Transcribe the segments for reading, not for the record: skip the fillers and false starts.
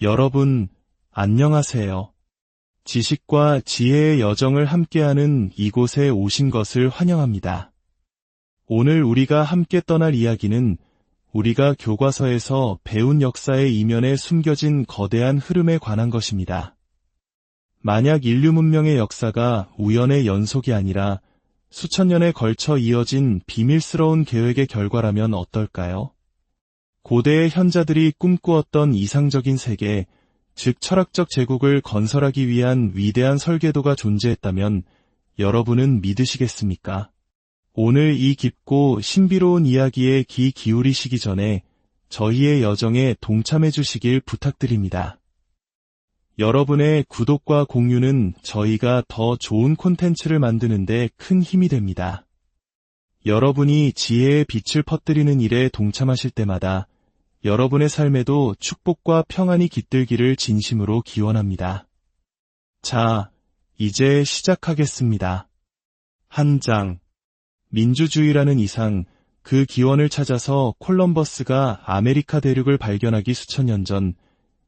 여러분, 안녕하세요. 지식과 지혜의 여정을 함께하는 이곳에 오신 것을 환영합니다. 오늘 우리가 함께 떠날 이야기는 우리가 교과서에서 배운 역사의 이면에 숨겨진 거대한 흐름에 관한 것입니다. 만약 인류 문명의 역사가 우연의 연속이 아니라 수천 년에 걸쳐 이어진 비밀스러운 계획의 결과라면 어떨까요? 고대의 현자들이 꿈꾸었던 이상적인 세계, 즉 철학적 제국을 건설하기 위한 위대한 설계도가 존재했다면 여러분은 믿으시겠습니까? 오늘 이 깊고 신비로운 이야기에 귀 기울이시기 전에 저희의 여정에 동참해 주시길 부탁드립니다. 여러분의 구독과 공유는 저희가 더 좋은 콘텐츠를 만드는 데 큰 힘이 됩니다. 여러분이 지혜의 빛을 퍼뜨리는 일에 동참하실 때마다 여러분의 삶에도 축복과 평안이 깃들기를 진심으로 기원합니다. 자, 이제 시작하겠습니다. 한 장. 민주주의라는 이상, 그 기원을 찾아서 콜럼버스가 아메리카 대륙을 발견하기 수천 년 전,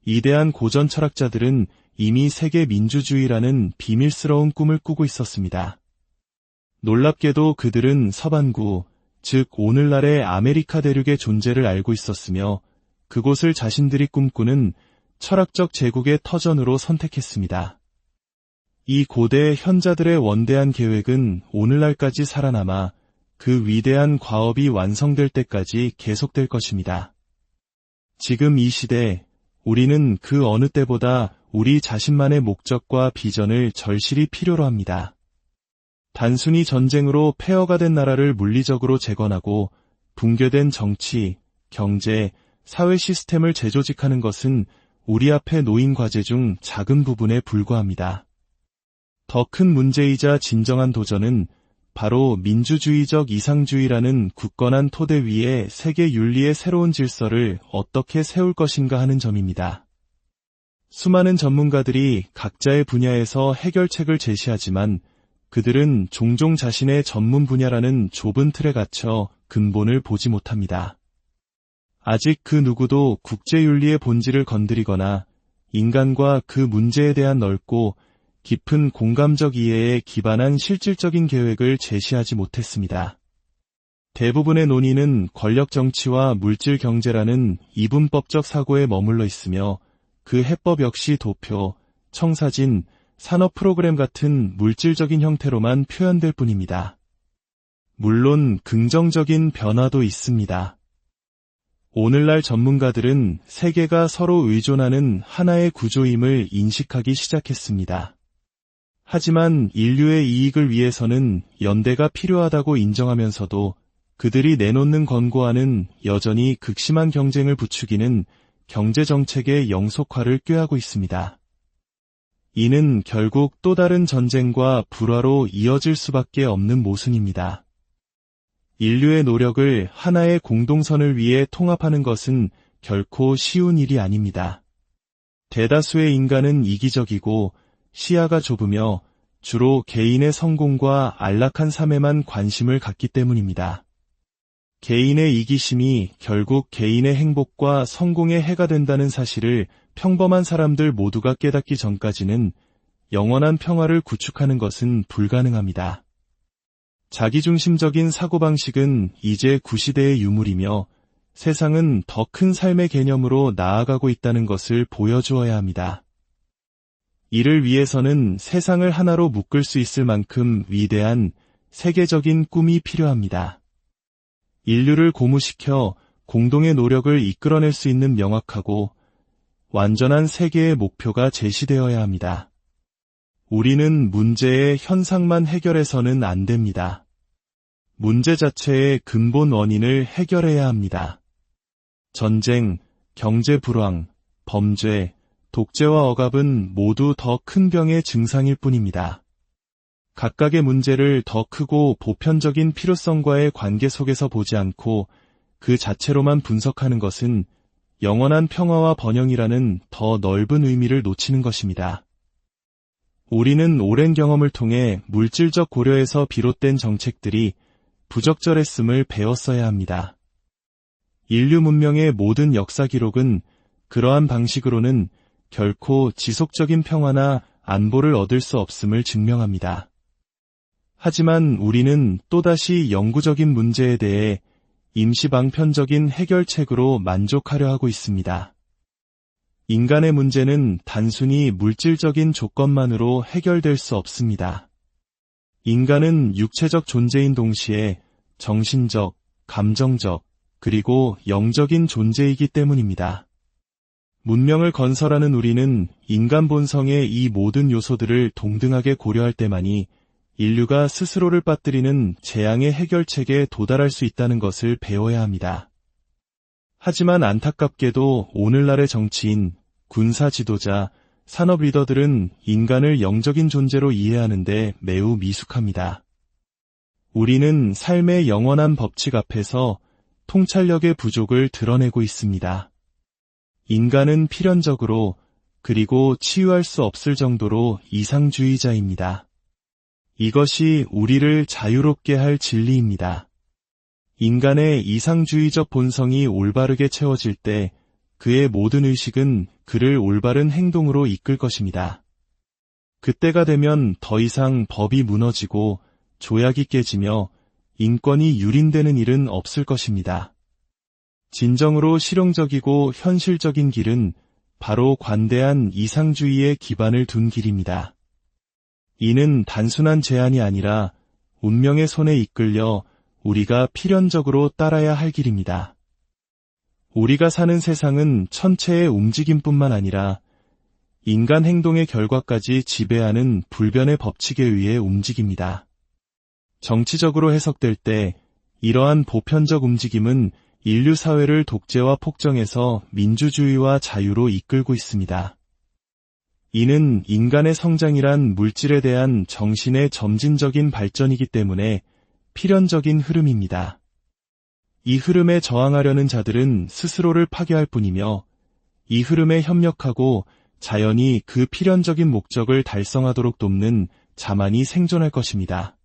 이대한 고전 철학자들은 이미 세계 민주주의라는 비밀스러운 꿈을 꾸고 있었습니다. 놀랍게도 그들은 서반구, 즉 오늘날의 아메리카 대륙의 존재를 알고 있었으며 그곳을 자신들이 꿈꾸는 철학적 제국의 터전으로 선택했습니다. 이 고대 현자들의 원대한 계획은 오늘날까지 살아남아 그 위대한 과업이 완성될 때까지 계속될 것입니다. 지금 이 시대, 우리는 그 어느 때보다 우리 자신만의 목적과 비전을 절실히 필요로 합니다. 단순히 전쟁으로 폐허가 된 나라를 물리적으로 재건하고 붕괴된 정치, 경제, 사회 시스템을 재조직하는 것은 우리 앞에 놓인 과제 중 작은 부분에 불과합니다. 더 큰 문제이자 진정한 도전은 바로 민주주의적 이상주의라는 굳건한 토대 위에 세계 윤리의 새로운 질서를 어떻게 세울 것인가 하는 점입니다. 수많은 전문가들이 각자의 분야에서 해결책을 제시하지만 그들은 종종 자신의 전문 분야라는 좁은 틀에 갇혀 근본을 보지 못합니다. 아직 그 누구도 국제윤리의 본질을 건드리거나 인간과 그 문제에 대한 넓고 깊은 공감적 이해에 기반한 실질적인 계획을 제시하지 못했습니다. 대부분의 논의는 권력 정치와 물질 경제라는 이분법적 사고에 머물러 있으며 그 해법 역시 도표, 청사진, 산업 프로그램 같은 물질적인 형태로만 표현될 뿐입니다. 물론 긍정적인 변화도 있습니다. 오늘날 전문가들은 세계가 서로 의존하는 하나의 구조임을 인식하기 시작했습니다. 하지만 인류의 이익을 위해서는 연대가 필요하다고 인정하면서도 그들이 내놓는 권고안은 여전히 극심한 경쟁을 부추기는 경제정책의 영속화를 꾀하고 있습니다. 이는 결국 또 다른 전쟁과 불화로 이어질 수밖에 없는 모순입니다. 인류의 노력을 하나의 공동선을 위해 통합하는 것은 결코 쉬운 일이 아닙니다. 대다수의 인간은 이기적이고 시야가 좁으며 주로 개인의 성공과 안락한 삶에만 관심을 갖기 때문입니다. 개인의 이기심이 결국 개인의 행복과 성공에 해가 된다는 사실을 평범한 사람들 모두가 깨닫기 전까지는 영원한 평화를 구축하는 것은 불가능합니다. 자기중심적인 사고방식은 이제 구시대의 유물이며 세상은 더 큰 삶의 개념으로 나아가고 있다는 것을 보여주어야 합니다. 이를 위해서는 세상을 하나로 묶을 수 있을 만큼 위대한 세계적인 꿈이 필요합니다. 인류를 고무시켜 공동의 노력을 이끌어낼 수 있는 명확하고 완전한 세계의 목표가 제시되어야 합니다. 우리는 문제의 현상만 해결해서는 안 됩니다. 문제 자체의 근본 원인을 해결해야 합니다. 전쟁, 경제 불황, 범죄, 독재와 억압은 모두 더 큰 병의 증상일 뿐입니다. 각각의 문제를 더 크고 보편적인 필요성과의 관계 속에서 보지 않고 그 자체로만 분석하는 것은 영원한 평화와 번영이라는 더 넓은 의미를 놓치는 것입니다. 우리는 오랜 경험을 통해 물질적 고려에서 비롯된 정책들이 부적절했음을 배웠어야 합니다. 인류 문명의 모든 역사 기록은 그러한 방식으로는 결코 지속적인 평화나 안보를 얻을 수 없음을 증명합니다. 하지만 우리는 또다시 영구적인 문제에 대해 임시방편적인 해결책으로 만족하려 하고 있습니다. 인간의 문제는 단순히 물질적인 조건만으로 해결될 수 없습니다. 인간은 육체적 존재인 동시에 정신적, 감정적, 그리고 영적인 존재이기 때문입니다. 문명을 건설하는 우리는 인간 본성의 이 모든 요소들을 동등하게 고려할 때만이 인류가 스스로를 빠뜨리는 재앙의 해결책에 도달할 수 있다는 것을 배워야 합니다. 하지만 안타깝게도 오늘날의 정치인, 군사 지도자, 산업 리더들은 인간을 영적인 존재로 이해하는데 매우 미숙합니다. 우리는 삶의 영원한 법칙 앞에서 통찰력의 부족을 드러내고 있습니다. 인간은 필연적으로 그리고 치유할 수 없을 정도로 이상주의자입니다. 이것이 우리를 자유롭게 할 진리입니다. 인간의 이상주의적 본성이 올바르게 채워질 때 그의 모든 의식은 그를 올바른 행동으로 이끌 것입니다. 그때가 되면 더 이상 법이 무너지고 조약이 깨지며 인권이 유린되는 일은 없을 것입니다. 진정으로 실용적이고 현실적인 길은 바로 관대한 이상주의의 기반을 둔 길입니다. 이는 단순한 제안이 아니라 운명의 손에 이끌려 우리가 필연적으로 따라야 할 길입니다. 우리가 사는 세상은 천체의 움직임뿐만 아니라 인간 행동의 결과까지 지배하는 불변의 법칙에 의해 움직입니다. 정치적으로 해석될 때 이러한 보편적 움직임은 인류 사회를 독재와 폭정에서 민주주의와 자유로 이끌고 있습니다. 이는 인간의 성장이란 물질에 대한 정신의 점진적인 발전이기 때문에 필연적인 흐름입니다. 이 흐름에 저항하려는 자들은 스스로를 파괴할 뿐이며 이 흐름에 협력하고 자연히 그 필연적인 목적을 달성하도록 돕는 자만이 생존할 것입니다.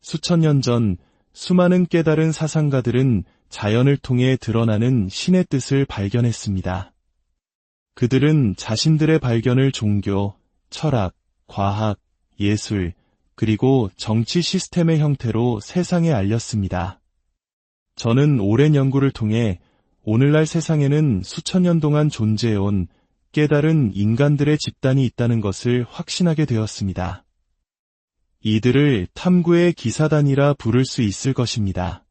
수천 년 전 수많은 깨달은 사상가들은 자연을 통해 드러나는 신의 뜻을 발견했습니다. 그들은 자신들의 발견을 종교, 철학, 과학, 예술, 그리고 정치 시스템의 형태로 세상에 알렸습니다. 저는 오랜 연구를 통해 오늘날 세상에는 수천 년 동안 존재해온 깨달은 인간들의 집단이 있다는 것을 확신하게 되었습니다. 이들을 탐구의 기사단이라 부를 수 있을 것입니다.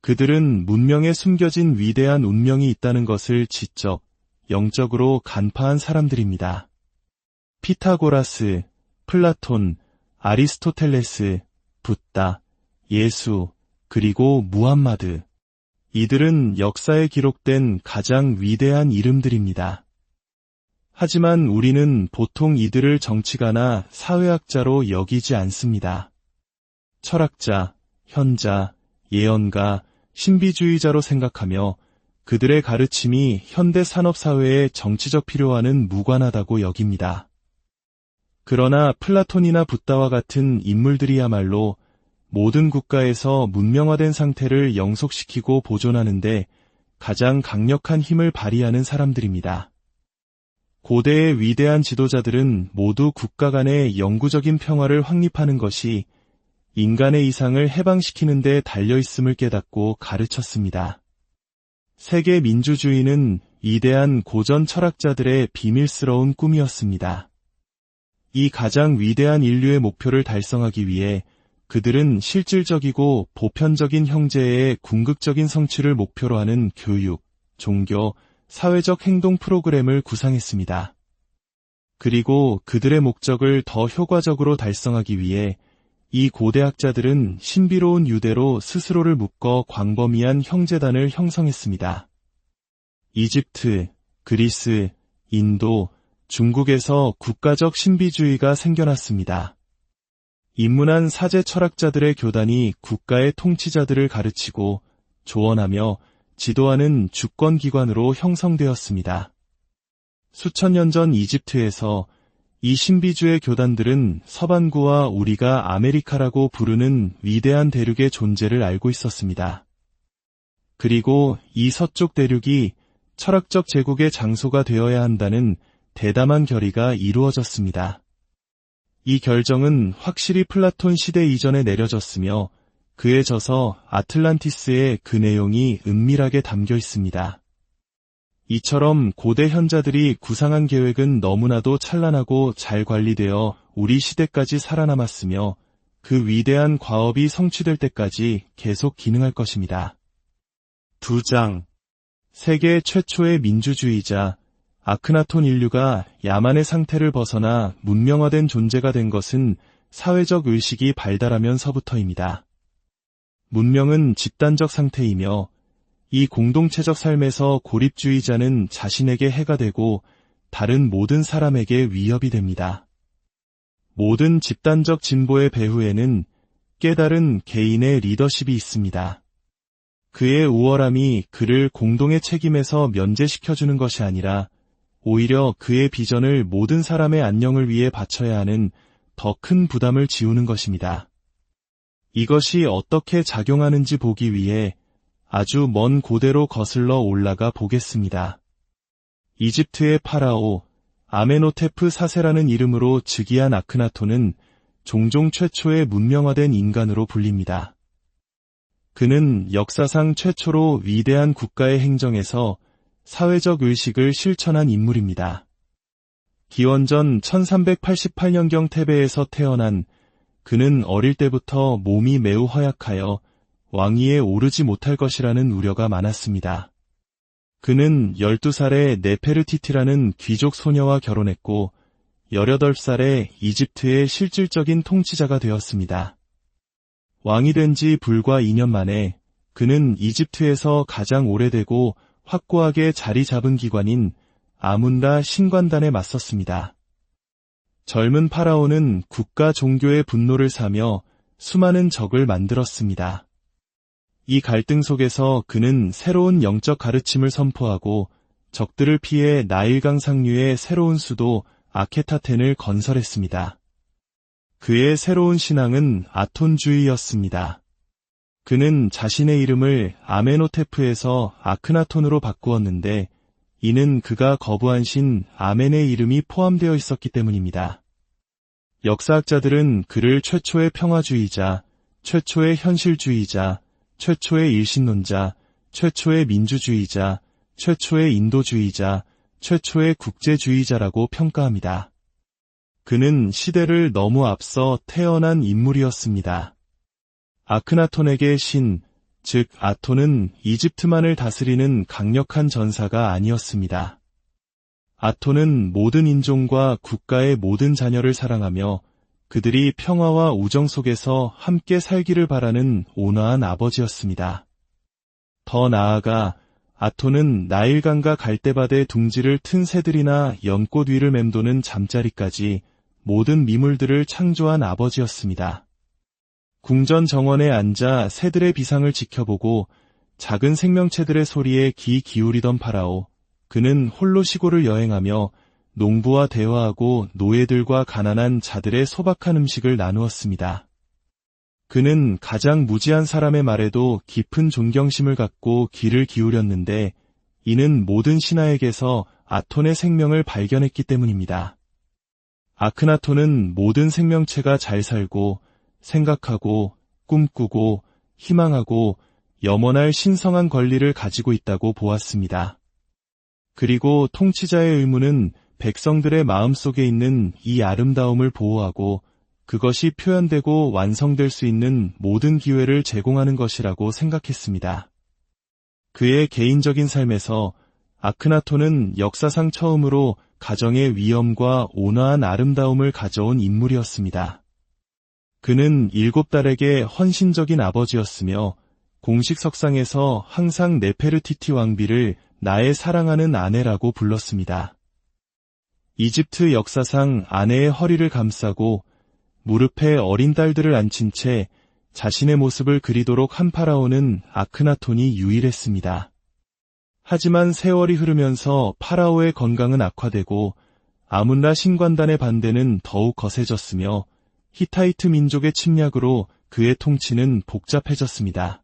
그들은 문명에 숨겨진 위대한 운명이 있다는 것을 지적, 영적으로 간파한 사람들입니다. 피타고라스, 플라톤, 아리스토텔레스, 붓다, 예수, 그리고 무함마드. 이들은 역사에 기록된 가장 위대한 이름들입니다. 하지만 우리는 보통 이들을 정치가나 사회학자로 여기지 않습니다. 철학자, 현자, 예언가, 신비주의자로 생각하며 그들의 가르침이 현대 산업사회의 정치적 필요와는 무관하다고 여깁니다. 그러나 플라톤이나 붓다와 같은 인물들이야말로 모든 국가에서 문명화된 상태를 영속시키고 보존하는데 가장 강력한 힘을 발휘하는 사람들입니다. 고대의 위대한 지도자들은 모두 국가 간의 영구적인 평화를 확립하는 것이 인간의 이상을 해방시키는 데 달려있음을 깨닫고 가르쳤습니다. 세계 민주주의는 위대한 고전 철학자들의 비밀스러운 꿈이었습니다. 이 가장 위대한 인류의 목표를 달성하기 위해 그들은 실질적이고 보편적인 형제의 궁극적인 성취를 목표로 하는 교육, 종교, 사회적 행동 프로그램을 구상했습니다. 그리고 그들의 목적을 더 효과적으로 달성하기 위해 이 고대학자들은 신비로운 유대로 스스로를 묶어 광범위한 형제단을 형성했습니다. 이집트, 그리스, 인도, 중국에서 국가적 신비주의가 생겨났습니다. 인문한 사제 철학자들의 교단이 국가의 통치자들을 가르치고 조언하며 지도하는 주권기관으로 형성되었습니다. 수천 년 전 이집트에서 이 신비주의 교단들은 서반구와 우리가 아메리카라고 부르는 위대한 대륙의 존재를 알고 있었습니다. 그리고 이 서쪽 대륙이 철학적 제국의 장소가 되어야 한다는 대담한 결의가 이루어졌습니다. 이 결정은 확실히 플라톤 시대 이전에 내려졌으며 그에 져서 아틀란티스의 그 내용이 은밀하게 담겨 있습니다. 이처럼 고대 현자들이 구상한 계획은 너무나도 찬란하고 잘 관리되어 우리 시대까지 살아남았으며 그 위대한 과업이 성취될 때까지 계속 기능할 것입니다. 2장. 세계 최초의 민주주의자 아크나톤. 인류가 야만의 상태를 벗어나 문명화된 존재가 된 것은 사회적 의식이 발달하면서부터입니다. 문명은 집단적 상태이며 이 공동체적 삶에서 고립주의자는 자신에게 해가 되고 다른 모든 사람에게 위협이 됩니다. 모든 집단적 진보의 배후에는 깨달은 개인의 리더십이 있습니다. 그의 우월함이 그를 공동의 책임에서 면제시켜주는 것이 아니라 오히려 그의 비전을 모든 사람의 안녕을 위해 바쳐야 하는 더 큰 부담을 지우는 것입니다. 이것이 어떻게 작용하는지 보기 위해 아주 먼 고대로 거슬러 올라가 보겠습니다. 이집트의 파라오 아메노테프 4세라는 이름으로 즉위한 아크나톤은 종종 최초의 문명화된 인간으로 불립니다. 그는 역사상 최초로 위대한 국가의 행정에서 사회적 의식을 실천한 인물입니다. 기원전 1388년경 테베에서 태어난 그는 어릴 때부터 몸이 매우 허약하여 왕위에 오르지 못할 것이라는 우려가 많았습니다. 그는 12살에 네페르티티라는 귀족 소녀와 결혼했고 18살에 이집트의 실질적인 통치자가 되었습니다. 왕이 된 지 불과 2년 만에 그는 이집트에서 가장 오래되고 확고하게 자리 잡은 기관인 아문라 신관단에 맞섰습니다. 젊은 파라오는 국가 종교의 분노를 사며 수많은 적을 만들었습니다. 이 갈등 속에서 그는 새로운 영적 가르침을 선포하고 적들을 피해 나일강 상류의 새로운 수도 아케타텐을 건설했습니다. 그의 새로운 신앙은 아톤주의였습니다. 그는 자신의 이름을 아메노테프에서 아크나톤으로 바꾸었는데 이는 그가 거부한 신 아멘의 이름이 포함되어 있었기 때문입니다. 역사학자들은 그를 최초의 평화주의자, 최초의 현실주의자, 최초의 일신론자, 최초의 민주주의자, 최초의 인도주의자, 최초의 국제주의자라고 평가합니다. 그는 시대를 너무 앞서 태어난 인물이었습니다. 아크나톤에게 신, 즉 아톤은 이집트만을 다스리는 강력한 전사가 아니었습니다. 아톤은 모든 인종과 국가의 모든 자녀를 사랑하며 그들이 평화와 우정 속에서 함께 살기를 바라는 온화한 아버지였습니다. 더 나아가 아톤은 나일강과 갈대밭의 둥지를 튼 새들이나 연꽃 위를 맴도는 잠자리까지 모든 미물들을 창조한 아버지였습니다. 궁전 정원에 앉아 새들의 비상을 지켜보고 작은 생명체들의 소리에 귀 기울이던 파라오, 그는 홀로 시골을 여행하며 농부와 대화하고 노예들과 가난한 자들의 소박한 음식을 나누었습니다. 그는 가장 무지한 사람의 말에도 깊은 존경심을 갖고 귀를 기울였는데 이는 모든 신하에게서 아톤의 생명을 발견했기 때문입니다. 아크나톤은 모든 생명체가 잘 살고 생각하고 꿈꾸고 희망하고 염원할 신성한 권리를 가지고 있다고 보았습니다. 그리고 통치자의 의무는 백성들의 마음속에 있는 이 아름다움을 보호하고 그것이 표현되고 완성될 수 있는 모든 기회를 제공하는 것이라고 생각했습니다. 그의 개인적인 삶에서 아크나톤은 역사상 처음으로 가정의 위엄과 온화한 아름다움을 가져온 인물이었습니다. 그는 7딸에게 헌신적인 아버지였으며 공식 석상에서 항상 네페르티티 왕비를 나의 사랑하는 아내라고 불렀습니다. 이집트 역사상 아내의 허리를 감싸고 무릎에 어린 딸들을 앉힌 채 자신의 모습을 그리도록 한 파라오는 아크나톤이 유일했습니다. 하지만 세월이 흐르면서 파라오의 건강은 악화되고 아문라 신관단의 반대는 더욱 거세졌으며 히타이트 민족의 침략으로 그의 통치는 복잡해졌습니다.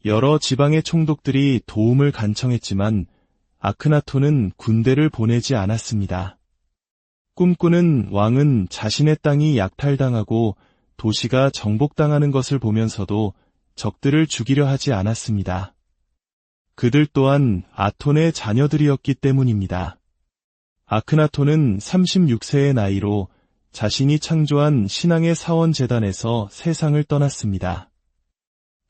여러 지방의 총독들이 도움을 간청했지만 아크나톤은 군대를 보내지 않았습니다. 꿈꾸는 왕은 자신의 땅이 약탈당하고 도시가 정복당하는 것을 보면서도 적들을 죽이려 하지 않았습니다. 그들 또한 아톤의 자녀들이었기 때문입니다. 아크나톤은 36세의 나이로 자신이 창조한 신앙의 사원재단에서 세상을 떠났습니다.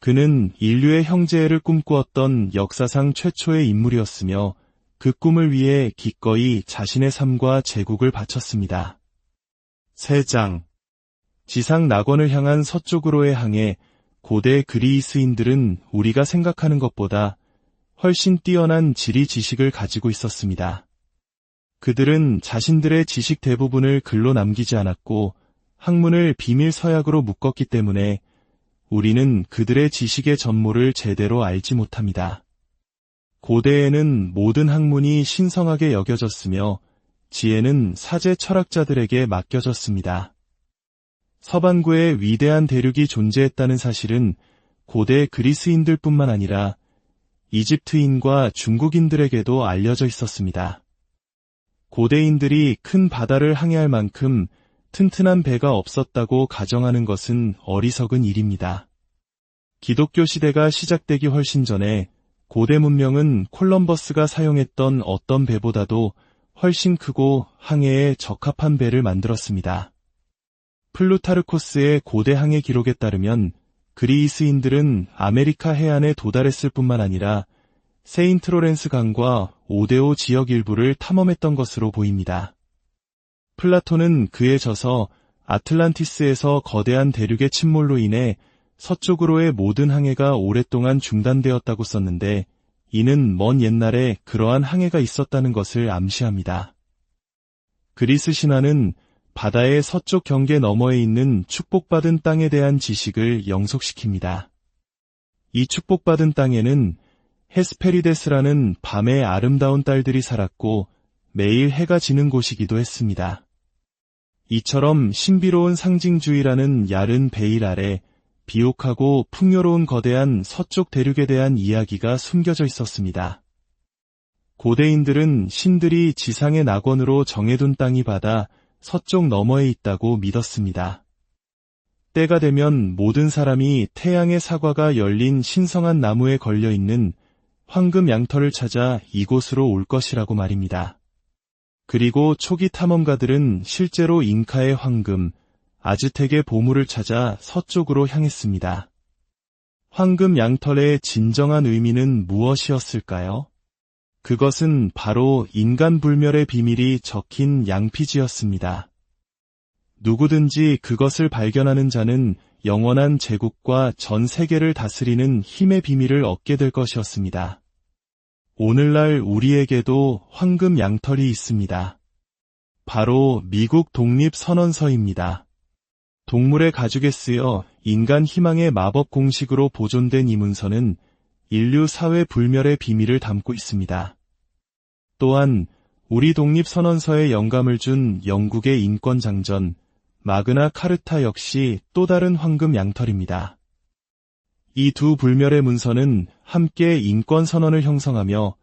그는 인류의 형제애를 꿈꾸었던 역사상 최초의 인물이었으며 그 꿈을 위해 기꺼이 자신의 삶과 제국을 바쳤습니다. 3장 지상 낙원을 향한 서쪽으로의 항해. 고대 그리스인들은 우리가 생각하는 것보다 훨씬 뛰어난 지리 지식을 가지고 있었습니다. 그들은 자신들의 지식 대부분을 글로 남기지 않았고 학문을 비밀 서약으로 묶었기 때문에 우리는 그들의 지식의 전모를 제대로 알지 못합니다. 고대에는 모든 학문이 신성하게 여겨졌으며 지혜는 사제 철학자들에게 맡겨졌습니다. 서반구에 위대한 대륙이 존재했다는 사실은 고대 그리스인들뿐만 아니라 이집트인과 중국인들에게도 알려져 있었습니다. 고대인들이 큰 바다를 항해할 만큼 튼튼한 배가 없었다고 가정하는 것은 어리석은 일입니다. 기독교 시대가 시작되기 훨씬 전에 고대 문명은 콜럼버스가 사용했던 어떤 배보다도 훨씬 크고 항해에 적합한 배를 만들었습니다. 플루타르코스의 고대 항해 기록에 따르면 그리스인들은 아메리카 해안에 도달했을 뿐만 아니라 세인트로렌스 강과 오데오 지역 일부를 탐험했던 것으로 보입니다. 플라톤은 그에 져서 아틀란티스에서 거대한 대륙의 침몰로 인해 서쪽으로의 모든 항해가 오랫동안 중단되었다고 썼는데 이는 먼 옛날에 그러한 항해가 있었다는 것을 암시합니다. 그리스 신화는 바다의 서쪽 경계 너머에 있는 축복받은 땅에 대한 지식을 영속시킵니다. 이 축복받은 땅에는 헤스페리데스라는 밤의 아름다운 딸들이 살았고 매일 해가 지는 곳이기도 했습니다. 이처럼 신비로운 상징주의라는 얇은 베일 아래 비옥하고 풍요로운 거대한 서쪽 대륙에 대한 이야기가 숨겨져 있었습니다. 고대인들은 신들이 지상의 낙원으로 정해둔 땅이 바다 서쪽 너머에 있다고 믿었습니다. 때가 되면 모든 사람이 태양의 사과가 열린 신성한 나무에 걸려있는 황금 양털을 찾아 이곳으로 올 것이라고 말입니다. 그리고 초기 탐험가들은 실제로 잉카의 황금, 아즈텍의 보물을 찾아 서쪽으로 향했습니다. 황금 양털의 진정한 의미는 무엇이었을까요? 그것은 바로 인간 불멸의 비밀이 적힌 양피지였습니다. 누구든지 그것을 발견하는 자는 영원한 제국과 전 세계를 다스리는 힘의 비밀을 얻게 될 것이었습니다. 오늘날 우리에게도 황금 양털이 있습니다. 바로 미국 독립선언서입니다. 동물의 가죽에 쓰여 인간 희망의 마법 공식으로 보존된 이 문서는 인류 사회 불멸의 비밀을 담고 있습니다. 또한 우리 독립선언서에 영감을 준 영국의 인권장전 마그나 카르타 역시 또 다른 황금 양털입니다. 이 두 불멸의 문서는 함께 인권선언을 형성하며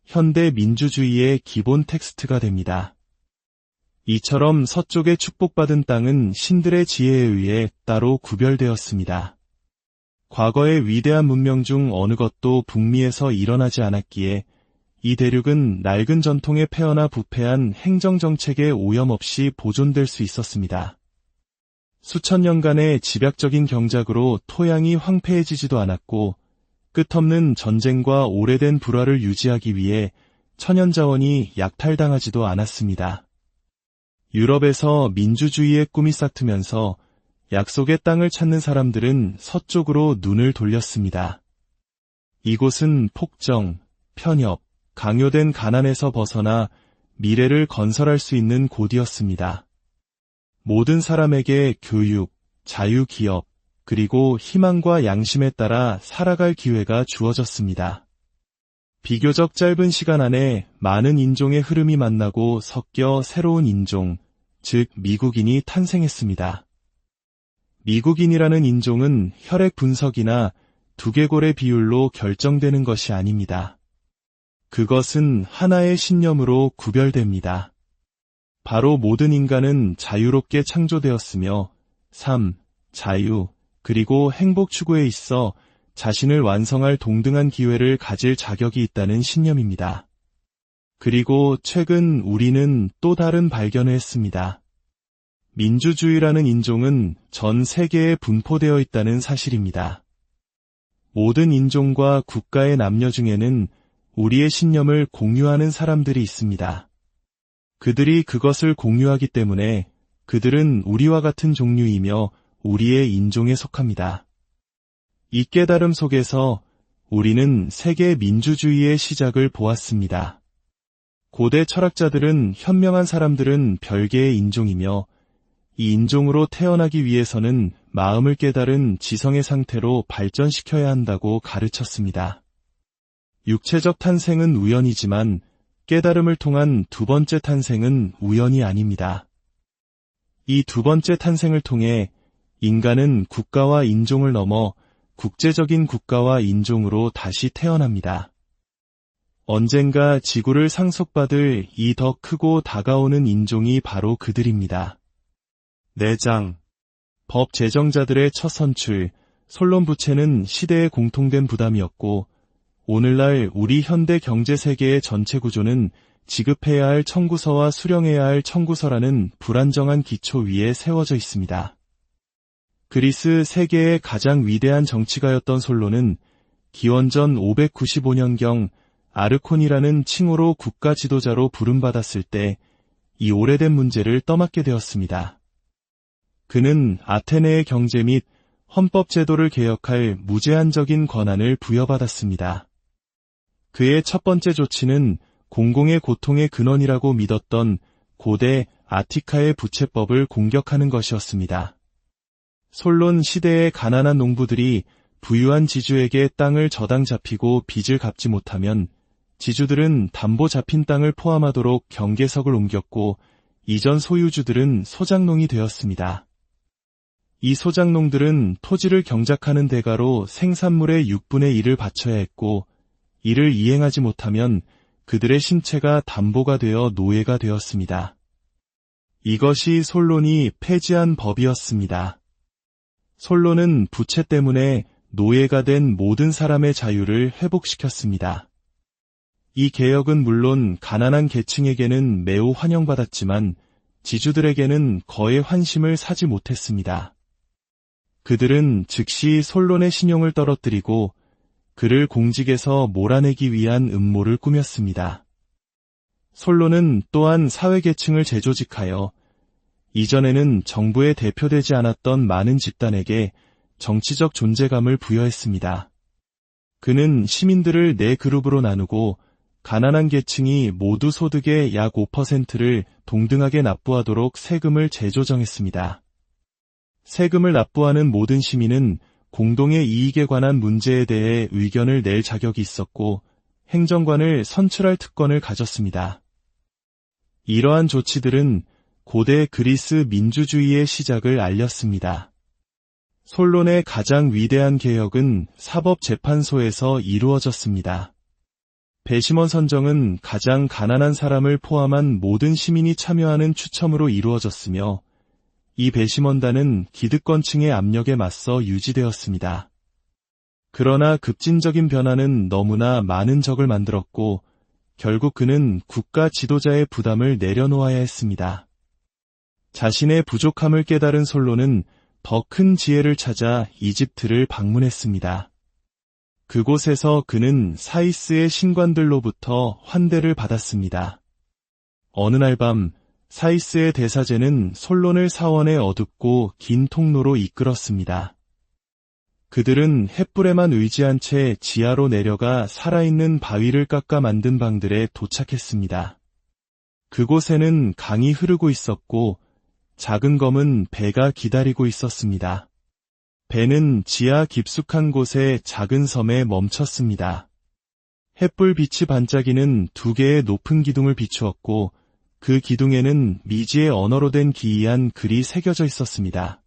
현대 민주주의의 기본 텍스트가 됩니다. 이처럼 서쪽의 축복받은 땅은 신들의 지혜에 의해 따로 구별되었습니다. 과거의 위대한 문명 중 어느 것도 북미에서 일어나지 않았기에 이 대륙은 낡은 전통에 패어나 부패한 행정정책에 오염 없이 보존될 수 있었습니다. 수천 년간의 집약적인 경작으로 토양이 황폐해지지도 않았고 끝없는 전쟁과 오래된 불화를 유지하기 위해 천연자원이 약탈당하지도 않았습니다. 유럽에서 민주주의의 꿈이 싹트면서 약속의 땅을 찾는 사람들은 서쪽으로 눈을 돌렸습니다. 이곳은 폭정, 편협, 강요된 가난에서 벗어나 미래를 건설할 수 있는 곳이었습니다. 모든 사람에게 교육, 자유기업, 그리고 희망과 양심에 따라 살아갈 기회가 주어졌습니다. 비교적 짧은 시간 안에 많은 인종의 흐름이 만나고 섞여 새로운 인종, 즉 미국인이 탄생했습니다. 미국인이라는 인종은 혈액 분석이나 두개골의 비율로 결정되는 것이 아닙니다. 그것은 하나의 신념으로 구별됩니다. 바로 모든 인간은 자유롭게 창조되었으며 삶, 자유, 그리고 행복 추구에 있어 자신을 완성할 동등한 기회를 가질 자격이 있다는 신념입니다. 그리고 최근 우리는 또 다른 발견을 했습니다. 민주주의라는 인종은 전 세계에 분포되어 있다는 사실입니다. 모든 인종과 국가의 남녀 중에는 우리의 신념을 공유하는 사람들이 있습니다. 그들이 그것을 공유하기 때문에 그들은 우리와 같은 종류이며 우리의 인종에 속합니다. 이 깨달음 속에서 우리는 세계 민주주의의 시작을 보았습니다. 고대 철학자들은 현명한 사람들은 별개의 인종이며 이 인종으로 태어나기 위해서는 마음을 깨달은 지성의 상태로 발전시켜야 한다고 가르쳤습니다. 육체적 탄생은 우연이지만 깨달음을 통한 두 번째 탄생은 우연이 아닙니다. 이 두 번째 탄생을 통해 인간은 국가와 인종을 넘어 국제적인 국가와 인종으로 다시 태어납니다. 언젠가 지구를 상속받을 이 더 크고 다가오는 인종이 바로 그들입니다. 내장, 법 제정자들의 첫 선출, 솔론 부채는 시대의 공통된 부담이었고 오늘날 우리 현대 경제 세계의 전체 구조는 지급해야 할 청구서와 수령해야 할 청구서라는 불안정한 기초 위에 세워져 있습니다. 그리스 세계의 가장 위대한 정치가였던 솔론은 기원전 595년경 아르콘이라는 칭호로 국가 지도자로 부름받았을 때 이 오래된 문제를 떠맡게 되었습니다. 그는 아테네의 경제 및 헌법 제도를 개혁할 무제한적인 권한을 부여받았습니다. 그의 첫 번째 조치는 공공의 고통의 근원이라고 믿었던 고대 아티카의 부채법을 공격하는 것이었습니다. 솔론 시대의 가난한 농부들이 부유한 지주에게 땅을 저당 잡히고 빚을 갚지 못하면 지주들은 담보 잡힌 땅을 포함하도록 경계석을 옮겼고 이전 소유주들은 소작농이 되었습니다. 이 소작농들은 토지를 경작하는 대가로 생산물의 6분의 1을 바쳐야 했고 이를 이행하지 못하면 그들의 신체가 담보가 되어 노예가 되었습니다. 이것이 솔론이 폐지한 법이었습니다. 솔론은 부채 때문에 노예가 된 모든 사람의 자유를 회복시켰습니다. 이 개혁은 물론 가난한 계층에게는 매우 환영받았지만 지주들에게는 거의 환심을 사지 못했습니다. 그들은 즉시 솔론의 신용을 떨어뜨리고 그를 공직에서 몰아내기 위한 음모를 꾸몄습니다. 솔론은 또한 사회계층을 재조직하여 이전에는 정부에 대표되지 않았던 많은 집단에게 정치적 존재감을 부여했습니다. 그는 시민들을 네 그룹으로 나누고 가난한 계층이 모두 소득의 약 5%를 동등하게 납부하도록 세금을 재조정했습니다. 세금을 납부하는 모든 시민은 공동의 이익에 관한 문제에 대해 의견을 낼 자격이 있었고 행정관을 선출할 특권을 가졌습니다. 이러한 조치들은 고대 그리스 민주주의의 시작을 알렸습니다. 솔론의 가장 위대한 개혁은 사법재판소에서 이루어졌습니다. 배심원 선정은 가장 가난한 사람을 포함한 모든 시민이 참여하는 추첨으로 이루어졌으며 이 배심원단은 기득권층의 압력에 맞서 유지되었습니다. 그러나 급진적인 변화는 너무나 많은 적을 만들었고 결국 그는 국가 지도자의 부담을 내려놓아야 했습니다. 자신의 부족함을 깨달은 솔론은 더 큰 지혜를 찾아 이집트를 방문했습니다. 그곳에서 그는 사이스의 신관들로부터 환대를 받았습니다. 어느 날 밤 사이스의 대사제는 솔론을 사원의 어둡고 긴 통로로 이끌었습니다. 그들은 횃불에만 의지한 채 지하로 내려가 살아있는 바위를 깎아 만든 방들에 도착했습니다. 그곳에는 강이 흐르고 있었고 작은 검은 배가 기다리고 있었습니다. 배는 지하 깊숙한 곳의 작은 섬에 멈췄습니다. 햇불 빛이 반짝이는 두 개의 높은 기둥을 비추었고 그 기둥에는 미지의 언어로 된 기이한 글이 새겨져 있었습니다.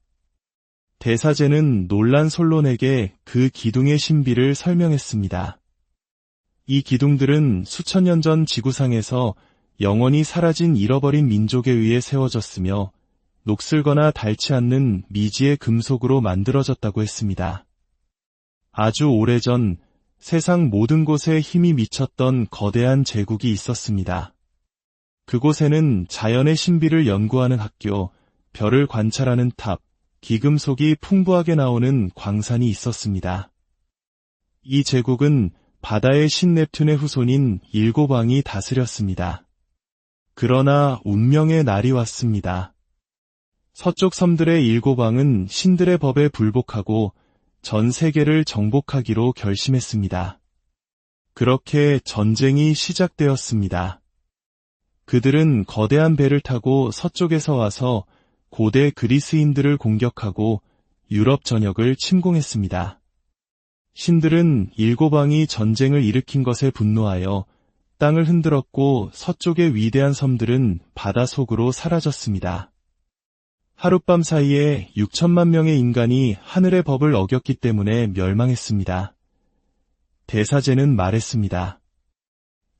대사제는 놀란 솔론에게 그 기둥의 신비를 설명했습니다. 이 기둥들은 수천 년 전 지구상에서 영원히 사라진 잃어버린 민족에 의해 세워졌으며 녹슬거나 닳지 않는 미지의 금속으로 만들어졌다고 했습니다. 아주 오래전 세상 모든 곳에 힘이 미쳤던 거대한 제국이 있었습니다. 그곳에는 자연의 신비를 연구하는 학교, 별을 관찰하는 탑, 기금속이 풍부하게 나오는 광산이 있었습니다. 이 제국은 바다의 신 넵튠의 후손인 일곱왕이 다스렸습니다. 그러나 운명의 날이 왔습니다. 서쪽 섬들의 일곱왕은 신들의 법에 불복하고 전 세계를 정복하기로 결심했습니다. 그렇게 전쟁이 시작되었습니다. 그들은 거대한 배를 타고 서쪽에서 와서 고대 그리스인들을 공격하고 유럽 전역을 침공했습니다. 신들은 일곱왕이 전쟁을 일으킨 것에 분노하여 땅을 흔들었고 서쪽의 위대한 섬들은 바다 속으로 사라졌습니다. 하룻밤 사이에 6천만 명의 인간이 하늘의 법을 어겼기 때문에 멸망했습니다. 대사제는 말했습니다.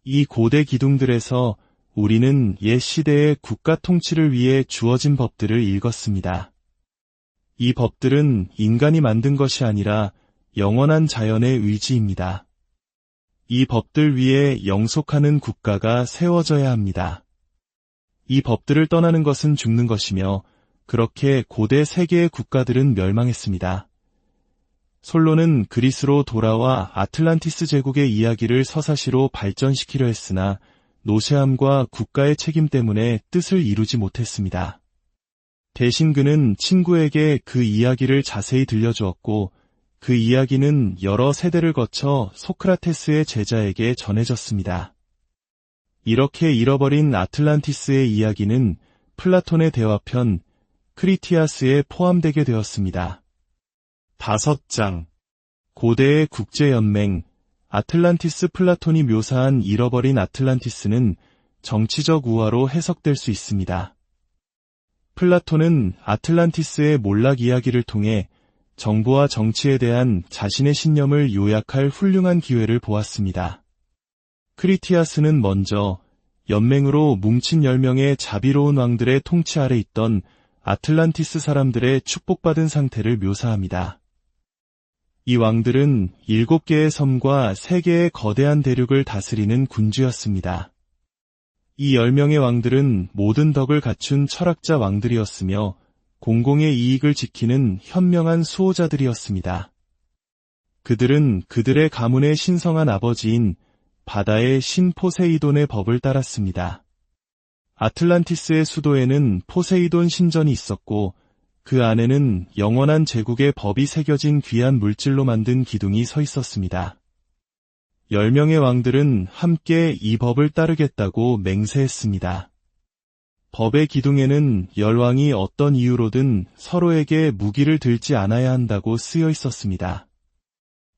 이 고대 기둥들에서 우리는 옛 시대의 국가 통치를 위해 주어진 법들을 읽었습니다. 이 법들은 인간이 만든 것이 아니라 영원한 자연의 의지입니다. 이 법들 위에 영속하는 국가가 세워져야 합니다. 이 법들을 떠나는 것은 죽는 것이며 그렇게 고대 세계의 국가들은 멸망했습니다. 솔로는 그리스로 돌아와 아틀란티스 제국의 이야기를 서사시로 발전시키려 했으나 노쇠함과 국가의 책임 때문에 뜻을 이루지 못했습니다. 대신 그는 친구에게 그 이야기를 자세히 들려주었고 그 이야기는 여러 세대를 거쳐 소크라테스의 제자에게 전해졌습니다. 이렇게 잃어버린 아틀란티스의 이야기는 플라톤의 대화편 크리티아스에 포함되게 되었습니다. 5장 고대의 국제연맹 아틀란티스 플라톤이 묘사한 잃어버린 아틀란티스는 정치적 우화로 해석될 수 있습니다. 플라톤은 아틀란티스의 몰락 이야기를 통해 정부와 정치에 대한 자신의 신념을 요약할 훌륭한 기회를 보았습니다. 크리티아스는 먼저 연맹으로 뭉친 10명의 자비로운 왕들의 통치 아래 있던 아틀란티스 사람들의 축복받은 상태를 묘사합니다. 이 왕들은 7개의 섬과 3개의 거대한 대륙을 다스리는 군주였습니다. 이 10명의 왕들은 모든 덕을 갖춘 철학자 왕들이었으며 공공의 이익을 지키는 현명한 수호자들이었습니다. 그들은 그들의 가문의 신성한 아버지인 바다의 신 포세이돈의 법을 따랐습니다. 아틀란티스의 수도에는 포세이돈 신전이 있었고 그 안에는 영원한 제국의 법이 새겨진 귀한 물질로 만든 기둥이 서 있었습니다. 10명의 왕들은 함께 이 법을 따르겠다고 맹세했습니다. 법의 기둥에는 10왕이 어떤 이유로든 서로에게 무기를 들지 않아야 한다고 쓰여 있었습니다.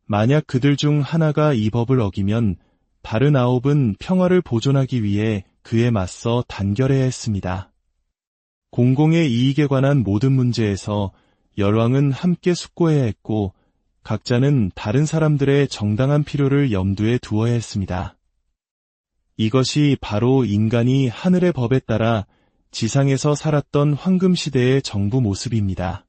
만약 그들 중 하나가 이 법을 어기면 다른 9은 평화를 보존하기 위해 그에 맞서 단결해야 했습니다. 공공의 이익에 관한 모든 문제에서 10왕은 함께 숙고해야 했고 각자는 다른 사람들의 정당한 필요를 염두에 두어야 했습니다. 이것이 바로 인간이 하늘의 법에 따라 지상에서 살았던 황금시대의 정부 모습입니다.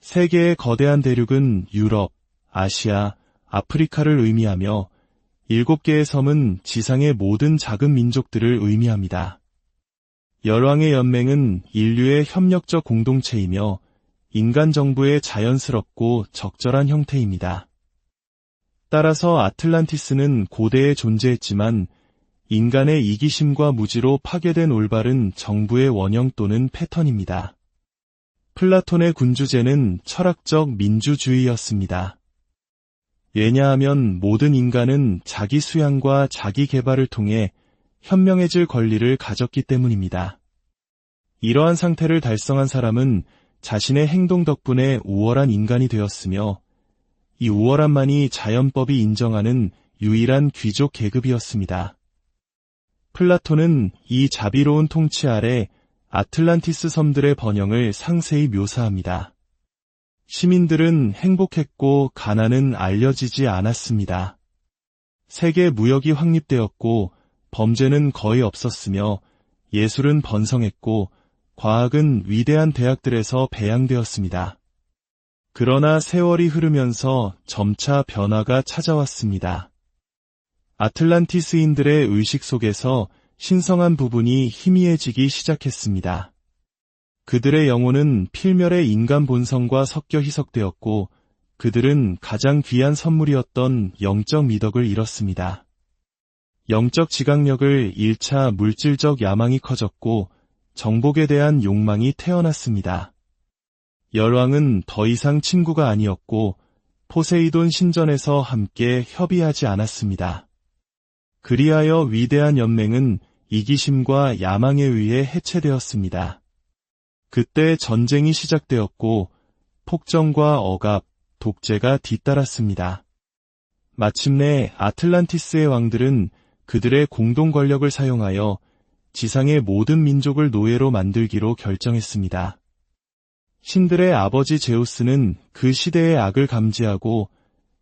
세계의 거대한 대륙은 유럽, 아시아, 아프리카를 의미하며 7개의 섬은 지상의 모든 작은 민족들을 의미합니다. 열왕의 연맹은 인류의 협력적 공동체이며 인간 정부의 자연스럽고 적절한 형태입니다. 따라서 아틀란티스는 고대에 존재했지만 인간의 이기심과 무지로 파괴된 올바른 정부의 원형 또는 패턴입니다. 플라톤의 군주제는 철학적 민주주의였습니다. 왜냐하면 모든 인간은 자기 수양과 자기 개발을 통해 현명해질 권리를 가졌기 때문입니다. 이러한 상태를 달성한 사람은 자신의 행동 덕분에 우월한 인간이 되었으며 이 우월함만이 자연법이 인정하는 유일한 귀족 계급이었습니다. 플라톤은 이 자비로운 통치 아래 아틀란티스 섬들의 번영을 상세히 묘사합니다. 시민들은 행복했고 가난은 알려지지 않았습니다. 세계 무역이 확립되었고 범죄는 거의 없었으며 예술은 번성했고 과학은 위대한 대학들에서 배양되었습니다. 그러나 세월이 흐르면서 점차 변화가 찾아왔습니다. 아틀란티스인들의 의식 속에서 신성한 부분이 희미해지기 시작했습니다. 그들의 영혼은 필멸의 인간 본성과 섞여 희석되었고 그들은 가장 귀한 선물이었던 영적 미덕을 잃었습니다. 영적 지각력을 잃자 물질적 야망이 커졌고 정복에 대한 욕망이 태어났습니다. 열왕은 더 이상 친구가 아니었고 포세이돈 신전에서 함께 협의하지 않았습니다. 그리하여 위대한 연맹은 이기심과 야망에 의해 해체되었습니다. 그때 전쟁이 시작되었고 폭정과 억압, 독재가 뒤따랐습니다. 마침내 아틀란티스의 왕들은 그들의 공동 권력을 사용하여 지상의 모든 민족을 노예로 만들기로 결정했습니다. 신들의 아버지 제우스는 그 시대의 악을 감지하고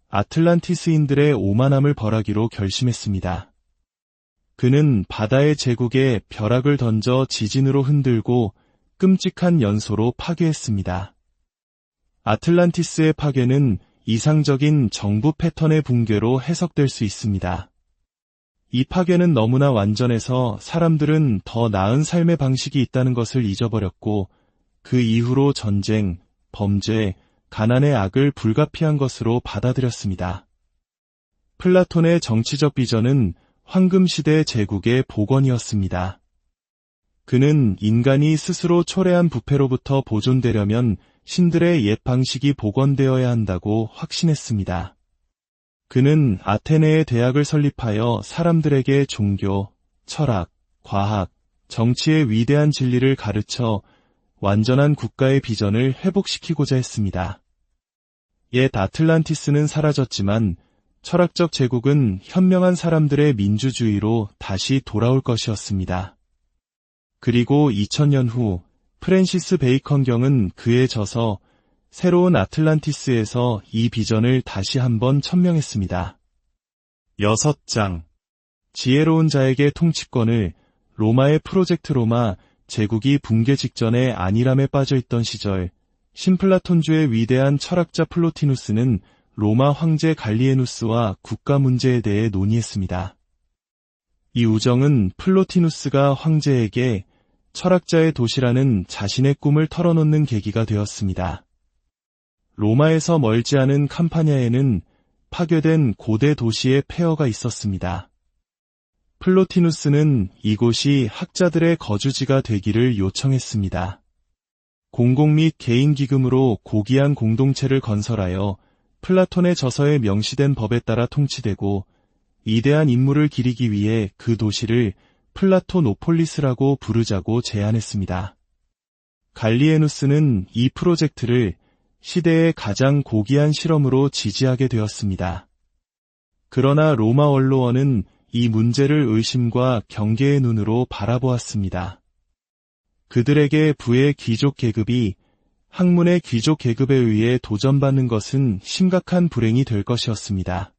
아틀란티스인들의 오만함을 벌하기로 결심했습니다. 그는 바다의 제국에 벼락을 던져 지진으로 흔들고 끔찍한 연소로 파괴했습니다. 아틀란티스의 파괴는 이상적인 정부 패턴의 붕괴로 해석될 수 있습니다. 이 파괴는 너무나 완전해서 사람들은 더 나은 삶의 방식이 있다는 것을 잊어버렸고 그 이후로 전쟁, 범죄, 가난의 악을 불가피한 것으로 받아들였습니다. 플라톤의 정치적 비전은 황금시대 제국의 복원이었습니다. 그는 인간이 스스로 초래한 부패로부터 보존되려면 신들의 옛 방식이 복원되어야 한다고 확신했습니다. 그는 아테네의 대학을 설립하여 사람들에게 종교, 철학, 과학, 정치의 위대한 진리를 가르쳐 완전한 국가의 비전을 회복시키고자 했습니다. 옛 아틀란티스는 사라졌지만 철학적 제국은 현명한 사람들의 민주주의로 다시 돌아올 것이었습니다. 그리고 2000년 후 프랜시스 베이컨 경은 그에 져서 새로운 아틀란티스에서 이 비전을 다시 한번 천명했습니다. 6장 지혜로운 자에게 통치권을 로마의 프로젝트 로마 제국이 붕괴 직전에 안일함에 빠져있던 시절 신플라톤주의 위대한 철학자 플로티누스는 로마 황제 갈리에누스와 국가 문제에 대해 논의했습니다. 이 우정은 플로티누스가 황제에게 철학자의 도시라는 자신의 꿈을 털어놓는 계기가 되었습니다. 로마에서 멀지 않은 캄파냐에는 파괴된 고대 도시의 폐허가 있었습니다. 플로티누스는 이곳이 학자들의 거주지가 되기를 요청했습니다. 공공 및 개인 기금으로 고귀한 공동체를 건설하여 플라톤의 저서에 명시된 법에 따라 통치되고 위대한 인물을 기리기 위해 그 도시를 플라토노폴리스라고 부르자고 제안했습니다. 갈리에누스는 이 프로젝트를 시대의 가장 고귀한 실험으로 지지하게 되었습니다. 그러나 로마 원로원은 이 문제를 의심과 경계의 눈으로 바라보았습니다. 그들에게 부의 귀족 계급이 학문의 귀족 계급에 의해 도전받는 것은 심각한 불행이 될 것이었습니다.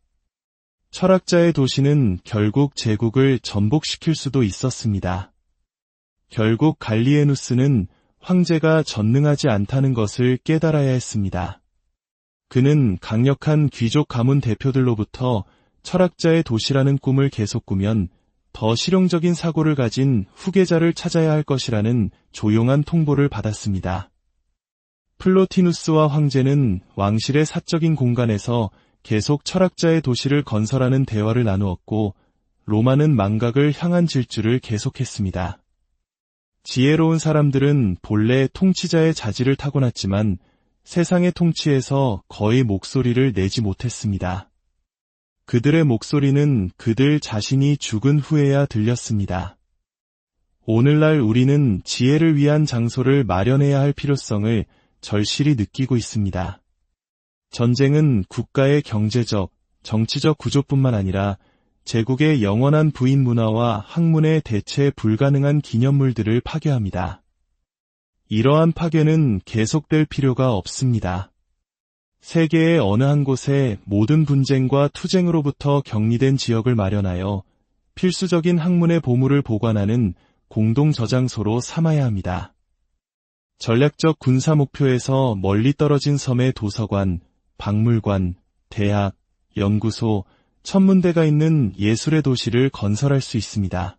철학자의 도시는 결국 제국을 전복시킬 수도 있었습니다. 결국 갈리에누스는 황제가 전능하지 않다는 것을 깨달아야 했습니다. 그는 강력한 귀족 가문 대표들로부터 철학자의 도시라는 꿈을 계속 꾸면 더 실용적인 사고를 가진 후계자를 찾아야 할 것이라는 조용한 통보를 받았습니다. 플로티누스와 황제는 왕실의 사적인 공간에서 계속 철학자의 도시를 건설하는 대화를 나누었고 로마는 망각을 향한 질주를 계속했습니다. 지혜로운 사람들은 본래 통치자의 자질을 타고났지만 세상의 통치에서 거의 목소리를 내지 못했습니다. 그들의 목소리는 그들 자신이 죽은 후에야 들렸습니다. 오늘날 우리는 지혜를 위한 장소를 마련해야 할 필요성을 절실히 느끼고 있습니다. 전쟁은 국가의 경제적, 정치적 구조뿐만 아니라 제국의 영원한 부인 문화와 학문의 대체 불가능한 기념물들을 파괴합니다. 이러한 파괴는 계속될 필요가 없습니다. 세계의 어느 한 곳에 모든 분쟁과 투쟁으로부터 격리된 지역을 마련하여 필수적인 학문의 보물을 보관하는 공동 저장소로 삼아야 합니다. 전략적 군사 목표에서 멀리 떨어진 섬의 도서관, 박물관, 대학, 연구소, 천문대가 있는 예술의 도시를 건설할 수 있습니다.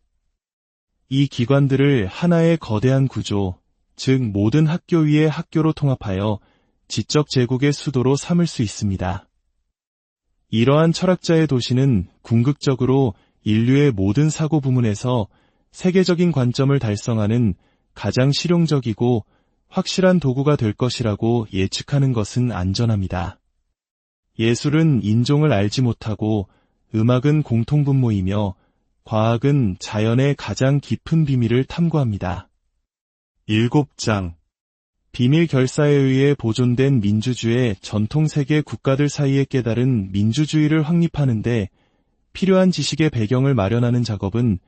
이 기관들을 하나의 거대한 구조, 즉 모든 학교 위의 학교로 통합하여 지적 제국의 수도로 삼을 수 있습니다. 이러한 철학자의 도시는 궁극적으로 인류의 모든 사고 부문에서 세계적인 관점을 달성하는 가장 실용적이고 확실한 도구가 될 것이라고 예측하는 것은 안전합니다. 예술은 인종을 알지 못하고 음악은 공통분모이며 과학은 자연의 가장 깊은 비밀을 탐구합니다. 7장 비밀 결사에 의해 보존된 민주주의 전통 세계 국가들 사이에 깨달은 민주주의를 확립하는 데 필요한 지식의 배경을 마련하는 작업은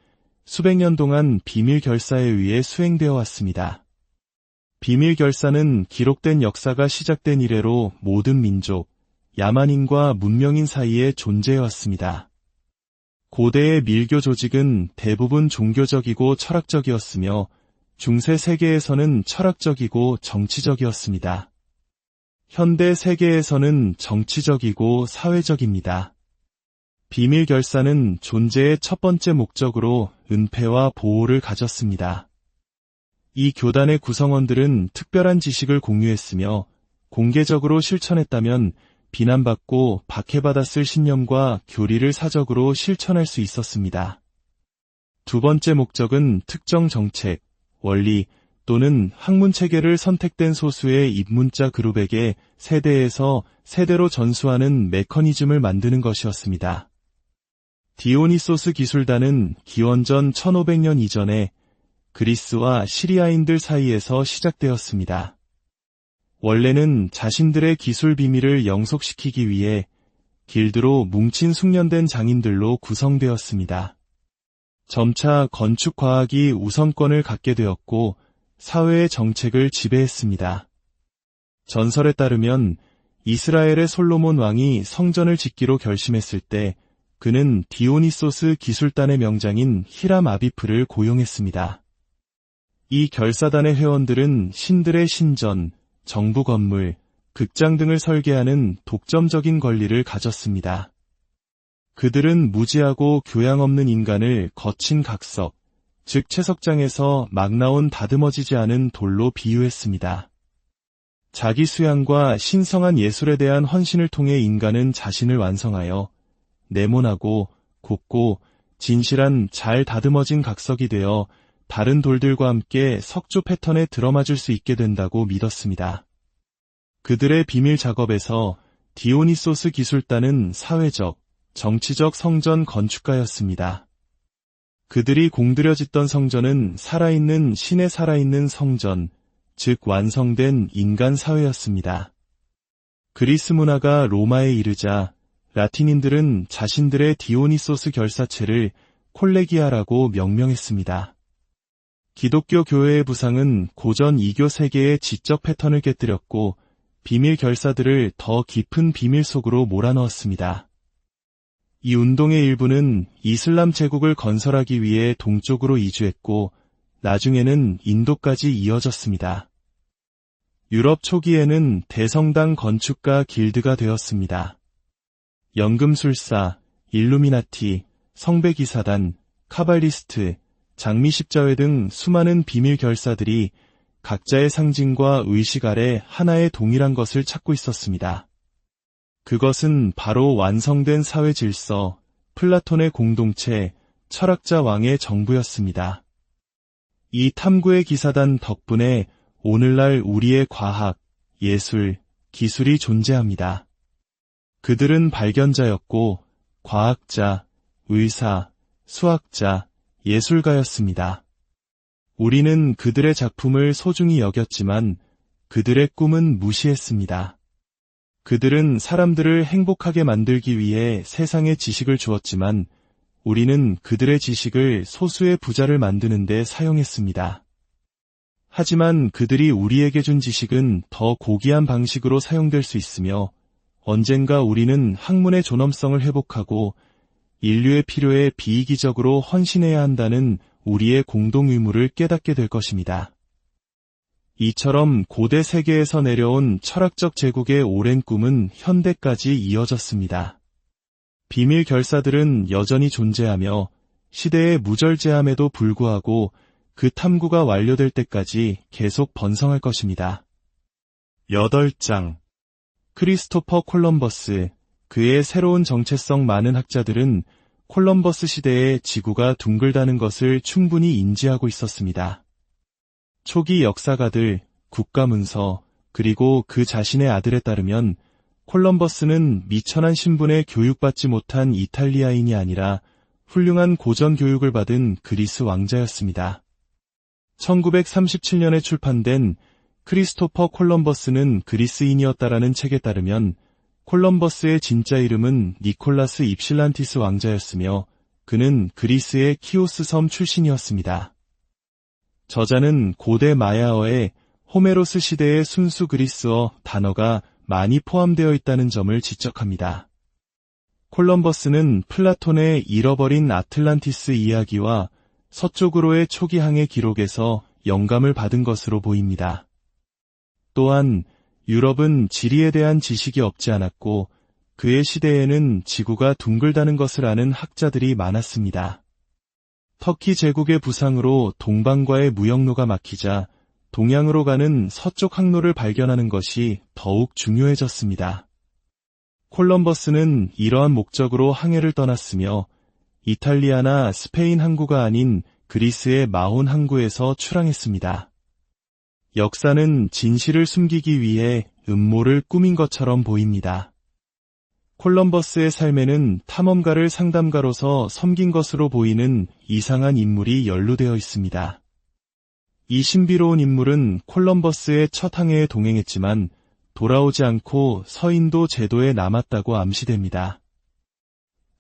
수백 년 동안 비밀 결사에 의해 수행되어 왔습니다. 비밀 결사는 기록된 역사가 시작된 이래로 모든 민족, 야만인과 문명인 사이에 존재해왔습니다. 고대의 밀교 조직은 대부분 종교적이고 철학적이었으며 중세 세계에서는 철학적이고 정치적이었습니다. 현대 세계에서는 정치적이고 사회적입니다. 비밀 결사는 존재의 첫 번째 목적으로 은폐와 보호를 가졌습니다. 이 교단의 구성원들은 특별한 지식을 공유했으며 공개적으로 실천했다면 비난받고 박해받았을 신념과 교리를 사적으로 실천할 수 있었습니다. 두 번째 목적은 특정 정책, 원리 또는 학문체계를 선택된 소수의 입문자 그룹에게 세대에서 세대로 전수하는 메커니즘을 만드는 것이었습니다. 디오니소스 기술단은 기원전 1500년 이전에 그리스와 시리아인들 사이에서 시작되었습니다. 원래는 자신들의 기술 비밀을 영속시키기 위해 길드로 뭉친 숙련된 장인들로 구성되었습니다. 점차 건축과학이 우선권을 갖게 되었고 사회의 정책을 지배했습니다. 전설에 따르면 이스라엘의 솔로몬 왕이 성전을 짓기로 결심했을 때 그는 디오니소스 기술단의 명장인 히람 아비프를 고용했습니다. 이 결사단의 회원들은 신들의 신전, 정부 건물, 극장 등을 설계하는 독점적인 권리를 가졌습니다. 그들은 무지하고 교양 없는 인간을 거친 각석, 즉 채석장에서 막 나온 다듬어지지 않은 돌로 비유했습니다. 자기 수양과 신성한 예술에 대한 헌신을 통해 인간은 자신을 완성하여 네모나고 곱고 진실한 잘 다듬어진 각석이 되어 다른 돌들과 함께 석조 패턴에 들어맞을 수 있게 된다고 믿었습니다. 그들의 비밀 작업에서 디오니소스 기술단은 사회적, 정치적 성전 건축가였습니다. 그들이 공들여 짓던 성전은 살아있는 신의 살아있는 성전, 즉 완성된 인간 사회였습니다. 그리스 문화가 로마에 이르자 라틴인들은 자신들의 디오니소스 결사체를 콜레기아라고 명명했습니다. 기독교 교회의 부상은 고전 이교 세계의 지적 패턴을 깨뜨렸고 비밀 결사들을 더 깊은 비밀 속으로 몰아넣었습니다. 이 운동의 일부는 이슬람 제국을 건설하기 위해 동쪽으로 이주했고 나중에는 인도까지 이어졌습니다. 유럽 초기에는 대성당 건축가 길드가 되었습니다. 연금술사, 일루미나티, 성배기사단, 카발리스트, 장미십자회 등 수많은 비밀 결사들이 각자의 상징과 의식 아래 하나의 동일한 것을 찾고 있었습니다. 그것은 바로 완성된 사회 질서, 플라톤의 공동체, 철학자 왕의 정부였습니다. 이 탐구의 기사단 덕분에 오늘날 우리의 과학, 예술, 기술이 존재합니다. 그들은 발견자였고 과학자, 의사, 수학자, 예술가였습니다. 우리는 그들의 작품을 소중히 여겼지만 그들의 꿈은 무시했습니다. 그들은 사람들을 행복하게 만들기 위해 세상에 지식을 주었지만 우리는 그들의 지식을 소수의 부자를 만드는 데 사용했습니다. 하지만 그들이 우리에게 준 지식은 더 고귀한 방식으로 사용될 수 있으며 언젠가 우리는 학문의 존엄성을 회복하고 인류의 필요에 비이기적으로 헌신해야 한다는 우리의 공동 의무를 깨닫게 될 것입니다. 이처럼 고대 세계에서 내려온 철학적 제국의 오랜 꿈은 현대까지 이어졌습니다. 비밀 결사들은 여전히 존재하며 시대의 무절제함에도 불구하고 그 탐구가 완료될 때까지 계속 번성할 것입니다. 8장. 크리스토퍼 콜럼버스. 그의 새로운 정체성. 많은 학자들은 콜럼버스 시대에 지구가 둥글다는 것을 충분히 인지하고 있었습니다. 초기 역사가들, 국가문서, 그리고 그 자신의 아들에 따르면 콜럼버스는 미천한 신분에 교육받지 못한 이탈리아인이 아니라 훌륭한 고전 교육을 받은 그리스 왕자였습니다. 1937년에 출판된 크리스토퍼 콜럼버스는 그리스인이었다라는 책에 따르면 콜럼버스의 진짜 이름은 니콜라스 입실란티스 왕자였으며 그는 그리스의 키오스 섬 출신이었습니다. 저자는 고대 마야어에 호메로스 시대의 순수 그리스어 단어가 많이 포함되어 있다는 점을 지적합니다. 콜럼버스는 플라톤의 잃어버린 아틀란티스 이야기와 서쪽으로의 초기 항해 기록에서 영감을 받은 것으로 보입니다. 또한 유럽은 지리에 대한 지식이 없지 않았고 그의 시대에는 지구가 둥글다는 것을 아는 학자들이 많았습니다. 터키 제국의 부상으로 동방과의 무역로가 막히자 동양으로 가는 서쪽 항로를 발견하는 것이 더욱 중요해졌습니다. 콜럼버스는 이러한 목적으로 항해를 떠났으며 이탈리아나 스페인 항구가 아닌 그리스의 마혼 항구에서 출항했습니다. 역사는 진실을 숨기기 위해 음모를 꾸민 것처럼 보입니다. 콜럼버스의 삶에는 탐험가를 상담가로서 섬긴 것으로 보이는 이상한 인물이 연루되어 있습니다. 이 신비로운 인물은 콜럼버스의 첫 항해에 동행했지만 돌아오지 않고 서인도 제도에 남았다고 암시됩니다.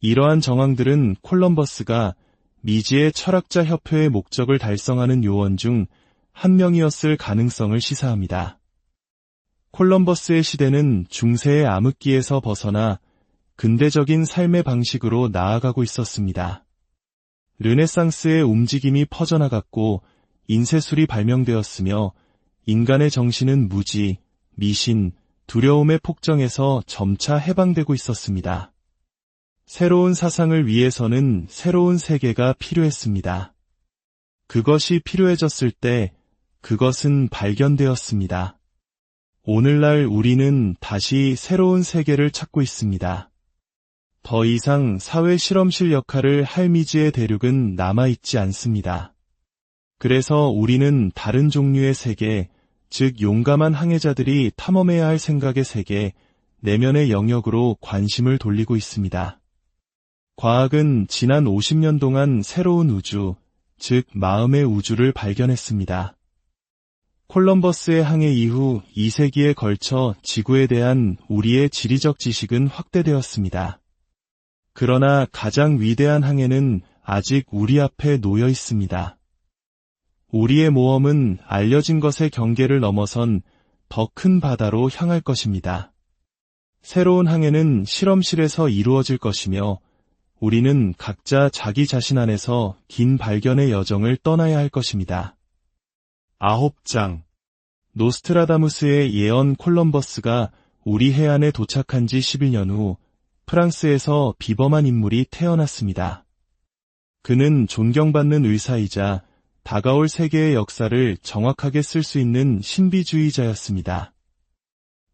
이러한 정황들은 콜럼버스가 미지의 철학자 협회의 목적을 달성하는 요원 중 한 명이었을 가능성을 시사합니다. 콜럼버스의 시대는 중세의 암흑기에서 벗어나 근대적인 삶의 방식으로 나아가고 있었습니다. 르네상스의 움직임이 퍼져나갔고 인쇄술이 발명되었으며 인간의 정신은 무지, 미신, 두려움의 폭정에서 점차 해방되고 있었습니다. 새로운 사상을 위해서는 새로운 세계가 필요했습니다. 그것이 필요해졌을 때 그것은 발견되었습니다. 오늘날 우리는 다시 새로운 세계를 찾고 있습니다. 더 이상 사회 실험실 역할을 할 미지의 대륙은 남아있지 않습니다. 그래서 우리는 다른 종류의 세계, 즉 용감한 항해자들이 탐험해야 할 생각의 세계, 내면의 영역으로 관심을 돌리고 있습니다. 과학은 지난 50년 동안 새로운 우주, 즉 마음의 우주를 발견했습니다. 콜럼버스의 항해 이후 2세기에 걸쳐 지구에 대한 우리의 지리적 지식은 확대되었습니다. 그러나 가장 위대한 항해는 아직 우리 앞에 놓여 있습니다. 우리의 모험은 알려진 것의 경계를 넘어선 더 큰 바다로 향할 것입니다. 새로운 항해는 실험실에서 이루어질 것이며 우리는 각자 자기 자신 안에서 긴 발견의 여정을 떠나야 할 것입니다. 9장. 노스트라다무스의 예언. 콜럼버스가 우리 해안에 도착한 지 11년 후 프랑스에서 비범한 인물이 태어났습니다. 그는 존경받는 의사이자 다가올 세계의 역사를 정확하게 쓸 수 있는 신비주의자였습니다.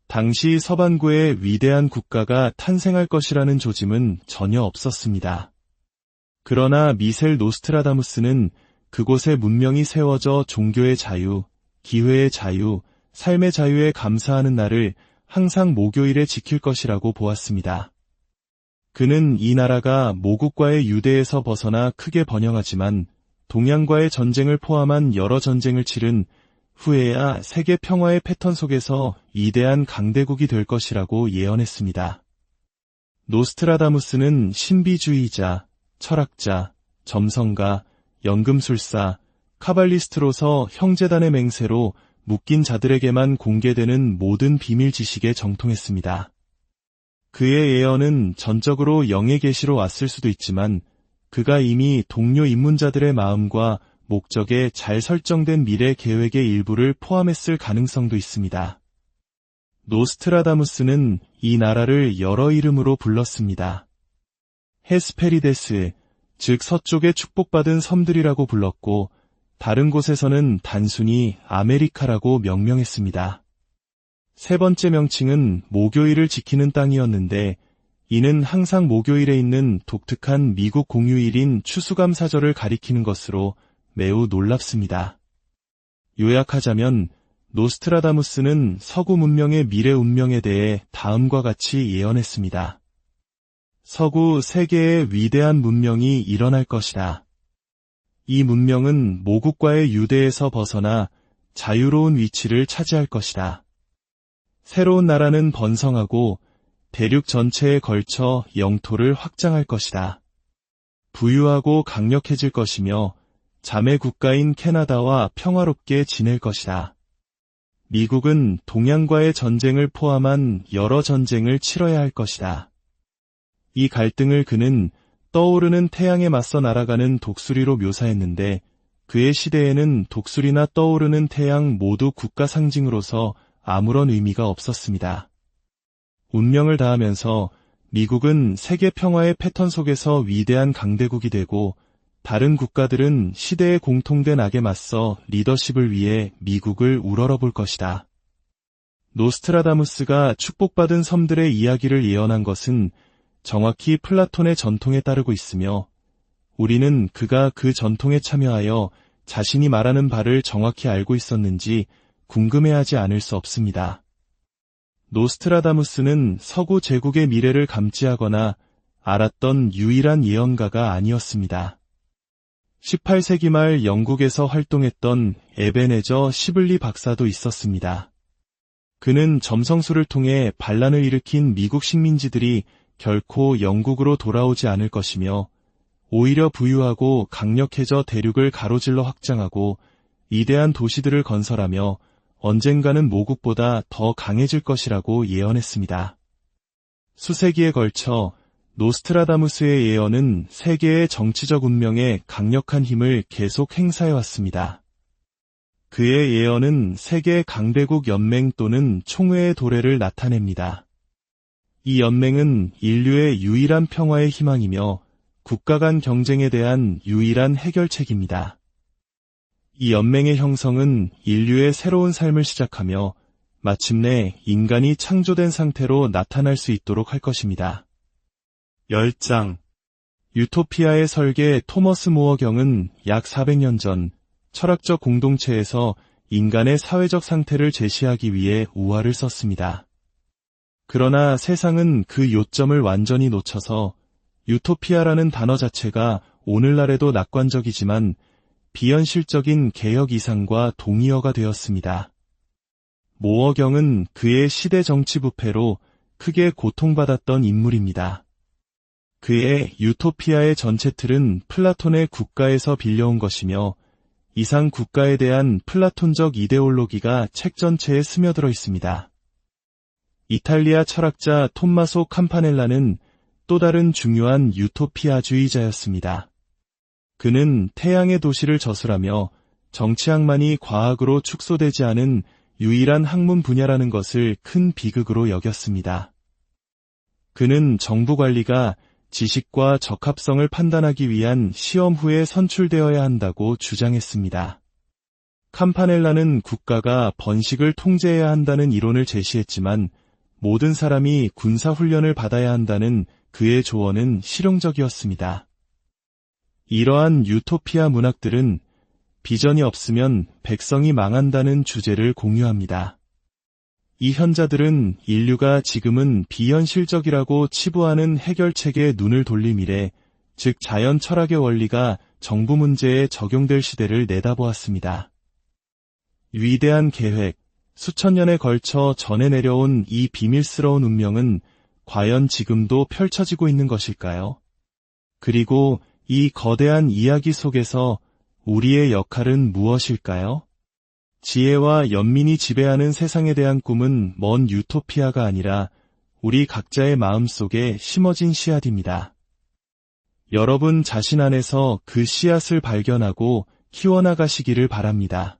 당시 서반구에 위대한 국가가 탄생할 것이라는 조짐은 전혀 없었습니다. 그러나 미셀 노스트라다무스는 그곳에 문명이 세워져 종교의 자유, 기회의 자유, 삶의 자유에 감사하는 날을 항상 목요일에 지킬 것이라고 보았습니다. 그는 이 나라가 모국과의 유대에서 벗어나 크게 번영하지만 동양과의 전쟁을 포함한 여러 전쟁을 치른 후에야 세계 평화의 패턴 속에서 위대한 강대국이 될 것이라고 예언했습니다. 노스트라다무스는 신비주의자, 철학자, 점성가, 연금술사, 카발리스트로서 형제단의 맹세로 묶인 자들에게만 공개되는 모든 비밀 지식에 정통했습니다. 그의 예언은 전적으로 영의 계시로 왔을 수도 있지만 그가 이미 동료 입문자들의 마음과 목적에 잘 설정된 미래 계획의 일부를 포함했을 가능성도 있습니다. 노스트라다무스는 이 나라를 여러 이름으로 불렀습니다. 헤스페리데스, 즉 서쪽의 축복받은 섬들이라고 불렀고 다른 곳에서는 단순히 아메리카라고 명명했습니다. 세 번째 명칭은 목요일을 지키는 땅이었는데 이는 항상 목요일에 있는 독특한 미국 공휴일인 추수감사절을 가리키는 것으로 매우 놀랍습니다. 요약하자면 노스트라다무스는 서구 문명의 미래 운명에 대해 다음과 같이 예언했습니다. 서구 세계의 위대한 문명이 일어날 것이다. 이 문명은 모국과의 유대에서 벗어나 자유로운 위치를 차지할 것이다. 새로운 나라는 번성하고 대륙 전체에 걸쳐 영토를 확장할 것이다. 부유하고 강력해질 것이며 자매 국가인 캐나다와 평화롭게 지낼 것이다. 미국은 동양과의 전쟁을 포함한 여러 전쟁을 치러야 할 것이다. 이 갈등을 그는 떠오르는 태양에 맞서 날아가는 독수리로 묘사했는데 그의 시대에는 독수리나 떠오르는 태양 모두 국가 상징으로서 아무런 의미가 없었습니다. 운명을 다하면서 미국은 세계 평화의 패턴 속에서 위대한 강대국이 되고 다른 국가들은 시대의 공통된 악에 맞서 리더십을 위해 미국을 우러러볼 것이다. 노스트라다무스가 축복받은 섬들의 이야기를 예언한 것은 정확히 플라톤의 전통에 따르고 있으며 우리는 그가 그 전통에 참여하여 자신이 말하는 바를 정확히 알고 있었는지 궁금해하지 않을 수 없습니다. 노스트라다무스는 서구 제국의 미래를 감지하거나 알았던 유일한 예언가가 아니었습니다. 18세기 말 영국에서 활동했던 에베네저 시블리 박사도 있었습니다. 그는 점성술을 통해 반란을 일으킨 미국 식민지들이 결코 영국으로 돌아오지 않을 것이며 오히려 부유하고 강력해져 대륙을 가로질러 확장하고 위대한 도시들을 건설하며 언젠가는 모국보다 더 강해질 것이라고 예언했습니다. 수세기에 걸쳐 노스트라다무스의 예언은 세계의 정치적 운명에 강력한 힘을 계속 행사해왔습니다. 그의 예언은 세계 강대국 연맹 또는 총회의 도래를 나타냅니다. 이 연맹은 인류의 유일한 평화의 희망이며 국가 간 경쟁에 대한 유일한 해결책입니다. 이 연맹의 형성은 인류의 새로운 삶을 시작하며 마침내 인간이 창조된 상태로 나타날 수 있도록 할 것입니다. 10장 유토피아의 설계. 토머스 모어경은 약 400년 전 철학적 공동체에서 인간의 사회적 상태를 제시하기 위해 우화를 썼습니다. 그러나 세상은 그 요점을 완전히 놓쳐서 유토피아라는 단어 자체가 오늘날에도 낙관적이지만 비현실적인 개혁 이상과 동의어가 되었습니다. 모어경은 그의 시대 정치 부패로 크게 고통받았던 인물입니다. 그의 유토피아의 전체 틀은 플라톤의 국가에서 빌려온 것이며 이상 국가에 대한 플라톤적 이데올로기가 책 전체에 스며들어 있습니다. 이탈리아 철학자 톰마소 캄파넬라는 또 다른 중요한 유토피아주의자였습니다. 그는 태양의 도시를 저술하며 정치학만이 과학으로 축소되지 않은 유일한 학문 분야라는 것을 큰 비극으로 여겼습니다. 그는 정부 관리가 지식과 적합성을 판단하기 위한 시험 후에 선출되어야 한다고 주장했습니다. 캄파넬라는 국가가 번식을 통제해야 한다는 이론을 제시했지만 모든 사람이 군사훈련을 받아야 한다는 그의 조언은 실용적이었습니다. 이러한 유토피아 문학들은 비전이 없으면 백성이 망한다는 주제를 공유합니다. 이 현자들은 인류가 지금은 비현실적이라고 치부하는 해결책에 눈을 돌림 이래, 즉 자연 철학의 원리가 정부 문제에 적용될 시대를 내다보았습니다. 위대한 계획, 수천 년에 걸쳐 전해 내려온 이 비밀스러운 운명은 과연 지금도 펼쳐지고 있는 것일까요? 그리고 이 거대한 이야기 속에서 우리의 역할은 무엇일까요? 지혜와 연민이 지배하는 세상에 대한 꿈은 먼 유토피아가 아니라 우리 각자의 마음속에 심어진 씨앗입니다. 여러분 자신 안에서 그 씨앗을 발견하고 키워나가시기를 바랍니다.